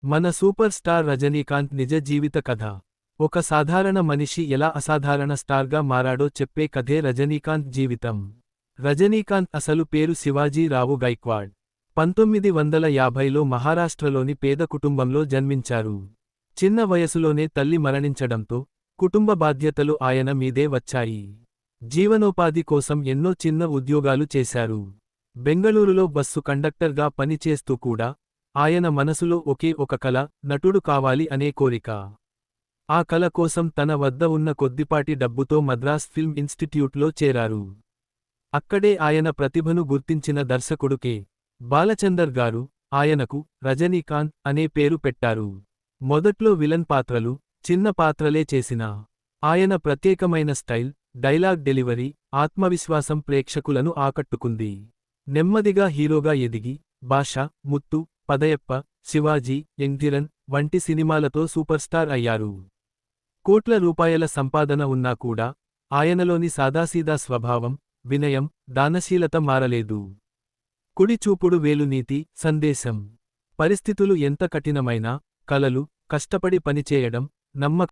మన super star Rajinikanth నిజ జీవిత కథ. ఒక సాధారణ మనిషి ఎలా అసాధారణ స్టార్గా మారాడో చెప్పే కథే రజనీకాంత్ జీవితం. రజనీకాంత్ అసలు పేరు శివాజీ రావు గైక్వాడ్. 1950లో మహారాష్ట్రలోని పేద కుటుంబంలో జన్మించారు. చిన్న వయసులోనే తల్లి మరణించడంతో కుటుంబ బాధ్యతలు ఆయన మీదే వచ్చాయి. జీవనోపాధి కోసం ఎన్నో చిన్న ఉద్యోగాలు చేశారు. బెంగళూరులో బస్సు కండక్టర్గా పనిచేస్తూ కూడా ఆయన మనసులో ఒకే ఒక కల, నటుడు కావాలి అనే కోరిక. ఆ కల కోసం తన వద్ద ఉన్న కొద్దిపాటి డబ్బుతో మద్రాస్ ఫిల్మ్ ఇన్స్టిట్యూట్లో చేరారు. అక్కడే ఆయన ప్రతిభను గుర్తించిన దర్శకుడు కె. బాలచందర్ గారు ఆయనకు రజనీకాంత్ అనే పేరు పెట్టారు. మొదట్లో విలన్ పాత్రలు, చిన్న పాత్రలే చేసినా ఆయన ప్రత్యేకమైన స్టైల్, డైలాగ్ డెలివరీ, ఆత్మవిశ్వాసం ప్రేక్షకులను ఆకట్టుకుంది. నెమ్మదిగా హీరోగా ఎదిగి బాషా, ముత్తు, పదయప్ప, శివాజీ, యంగ్ధిరన్ వంటి సినిమాలతో సూపర్ స్టార్ అయ్యారు. కోట్ల రూపాయల సంపాదన ఉన్నా కూడా ఆయనలోని సాదాసీదా స్వభావం, వినయం, దానశీలత మారలేదు. కుడి చూపుడు వేలు నీతి, సందేశం. పరిస్థితులు ఎంత కఠినమైనా కలలు, కష్టపడి పనిచేయడం, నమ్మకం